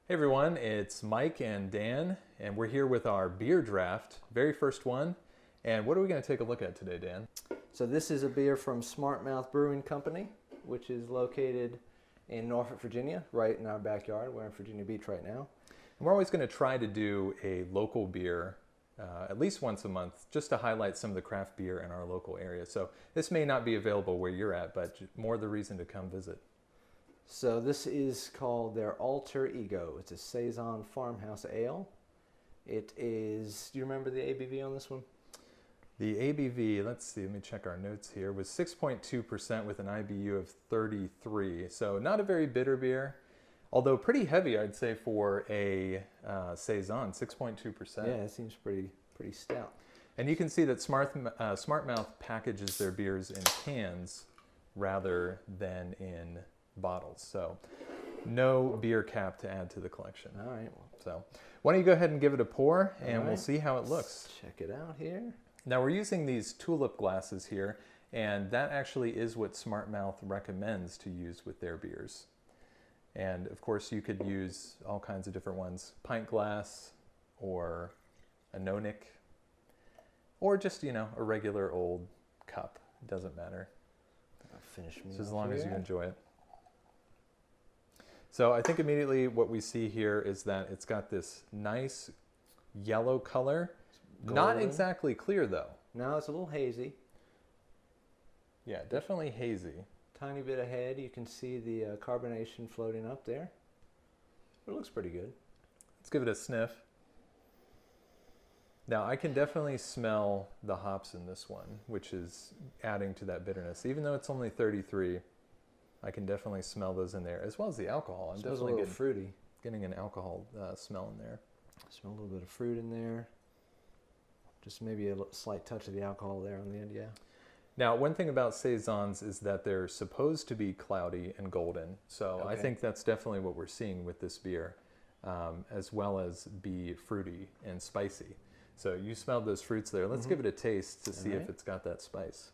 Hey everyone, it's Mike and Dan, and we're here with our beer draft, very first one. And what are we going to take a look at today, Dan? So this is a beer from Smartmouth Brewing Company, which is located in Norfolk, Virginia, right in our backyard. We're in Virginia Beach right now. And we're always going to try to do a local beer at least once a month, just to highlight some of the craft beer in our local area. So this may not be available where you're at, but more the reason to come visit. So this is called their Alter Ego. It's a Saison Farmhouse Ale. It is, do you remember the ABV on this one? The ABV, let's see, let me check our notes here, was 6.2% with an IBU of 33. So not a very bitter beer, although pretty heavy, I'd say, for a Saison, 6.2%. Yeah, it seems pretty stout. And you can see that Smartmouth packages their beers in cans rather than in bottles. So no beer cap to add to the collection. All right. So why don't you go ahead and give it a pour and right. We'll see how it looks. Check it out here. Now we're using these tulip glasses here, and that actually is what Smartmouth recommends to use with their beers. And of course you could use all kinds of different ones, pint glass or a no-nick, or just, a regular old cup. It doesn't matter. I'll finish me Just as off long as you here. enjoy it. So I think immediately what we see here is that it's got this nice yellow color. Not Golden. exactly clear though. No, it's a little hazy. Yeah, definitely hazy. Tiny bit ahead, you can see the carbonation floating up there. It looks pretty good. Let's give it a sniff. Now I can definitely smell the hops in this one, which is adding to that bitterness. Even though it's only 33, I can definitely smell those in there, as well as the alcohol. I'm Smells a definitely little fruity. getting an alcohol smell in there. Smell a little bit of fruit in there. Just maybe a slight touch of the alcohol there on the end, yeah. Now, one thing about Saisons is that they're supposed to be cloudy and golden. So I Okay. think that's definitely what we're seeing with this beer, as well as be fruity and spicy. So you smelled those fruits there. Let's give it a taste to see if right. it's got that spice.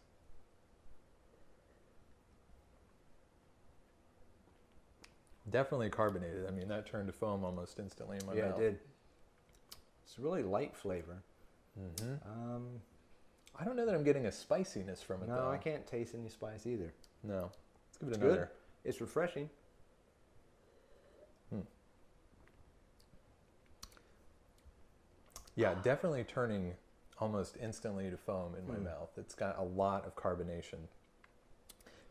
Definitely carbonated. I mean, that turned to foam almost instantly in my Yeah, mouth. it did. It's a really light flavor. I don't know that I'm getting a spiciness from it, No, though. I can't taste any spice either. No. Let's give it It's another. good. It's refreshing. Yeah, definitely turning almost instantly to foam in my mouth. It's got a lot of carbonation.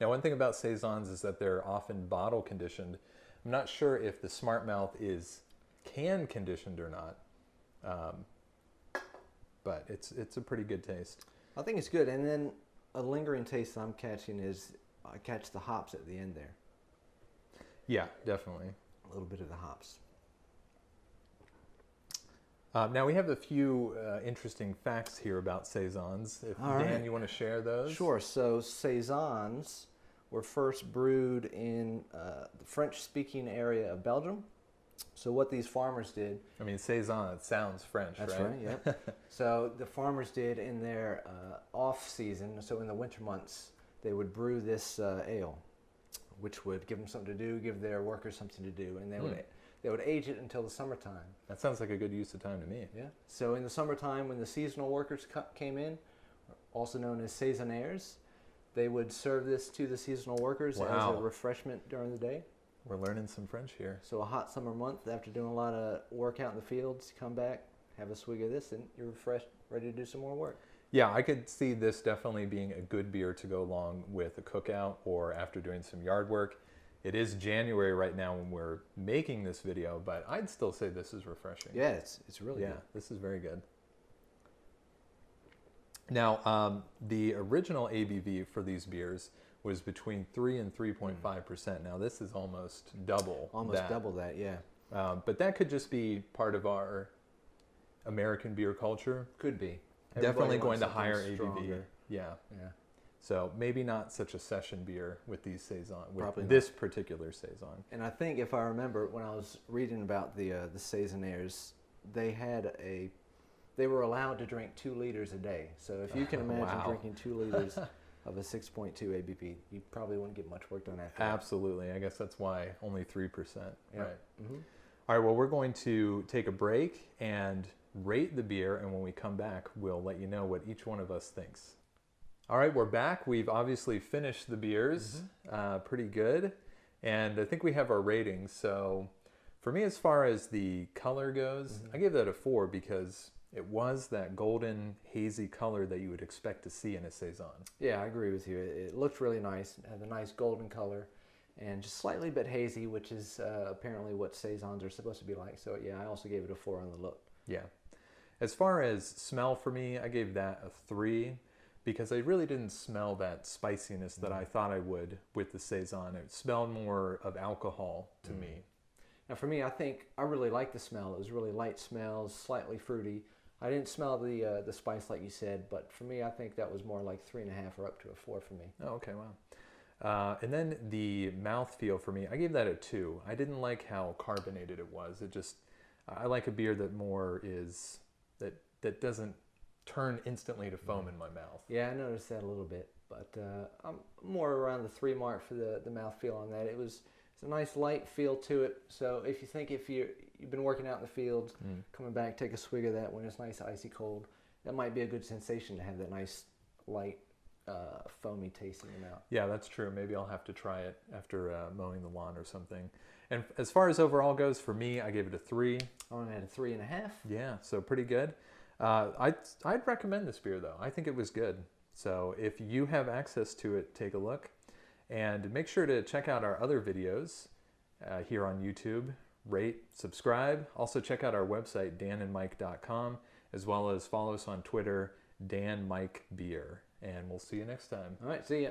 Now, one thing about Saisons is that they're often bottle conditioned. I'm not sure if the Smartmouth is can conditioned or not, but it's a pretty good taste. I think it's good. And then a lingering taste I'm catching is I catch the hops at the end there. Yeah, definitely. A little bit of the hops. Now we have a few interesting facts here about Saisons. If All Dan, right. you want to share those? Sure. So Saisons were first brewed in the French-speaking area of Belgium. So what these farmers did... I mean, Saison, it sounds French, That's right? right, yep. So the farmers did in their off-season, so in the winter months, they would brew this ale, which would give them something to do, give their workers something to do, and they would age it until the summertime. That sounds like a good use of time to me. Yeah. So in the summertime, when the seasonal workers came in, also known as saisonniers, they would serve this to the seasonal workers as Wow. a refreshment during the day. We're learning some French here. So a hot summer month, after doing a lot of work out in the fields, you come back, have a swig of this, and you're refreshed, ready to do some more work. Yeah, I could see this definitely being a good beer to go along with a cookout or after doing some yard work. It is January right now when we're making this video, but I'd still say this is refreshing. Yeah, it's really Yeah, good. this is very good. Now, the original ABV for these beers was between 3 and 3.5%. Now, this is almost double that. Double that, yeah. But that could just be part of our American beer culture. Could be. Definitely Everybody going wants to higher something ABV. stronger. Yeah. Yeah. So maybe not such a session beer with these Saison, Probably with not. this particular Saison. And I think if I remember when I was reading about the saisonniers, they were allowed to drink 2 liters a day. So if you can imagine Wow. drinking 2 liters of a 6.2 ABV, you probably wouldn't get much work done after that. Absolutely. I guess that's why only 3%. Yeah. Right. Mm-hmm. All right, well, we're going to take a break and rate the beer, and when we come back, we'll let you know what each one of us thinks. All right, we're back. We've obviously finished the beers, pretty good, and I think we have our ratings. So for me, as far as the color goes, I gave that a 4 because it was that golden, hazy color that you would expect to see in a Saison. Yeah, I agree with you. It looked really nice. It had a nice golden color and just slightly bit hazy, which is apparently what Saisons are supposed to be like. So yeah, I also gave it a 4 on the look. Yeah. As far as smell for me, I gave that a 3 because I really didn't smell that spiciness that I thought I would with the Saison. It smelled more of alcohol to me. Now for me, I think I really liked the smell. It was really light smells, slightly fruity. I didn't smell the spice like you said, but for me, I think that was more like 3.5 or up to a 4 for me. Oh, okay, wow. And then the mouthfeel for me, I gave that a 2. I didn't like how carbonated it was. It just, I like a beer that more is, that doesn't turn instantly to foam in my mouth. Yeah, I noticed that a little bit, but I'm more around the 3 mark for the mouthfeel on that. It's a nice light feel to it. So if you've been working out in the fields, coming back, take a swig of that when it's nice icy cold, that might be a good sensation to have that nice light foamy taste in your mouth. Yeah, that's true. Maybe I'll have to try it after mowing the lawn or something. And as far as overall goes, for me, I gave it a 3. I'm gonna add a 3.5. Yeah, so pretty good. I'd recommend this beer though. I think it was good. So if you have access to it, take a look. And make sure to check out our other videos here on YouTube. Rate, subscribe. Also check out our website, danandmike.com, as well as follow us on Twitter, danmikebeer. And we'll see you next time. All right, see ya.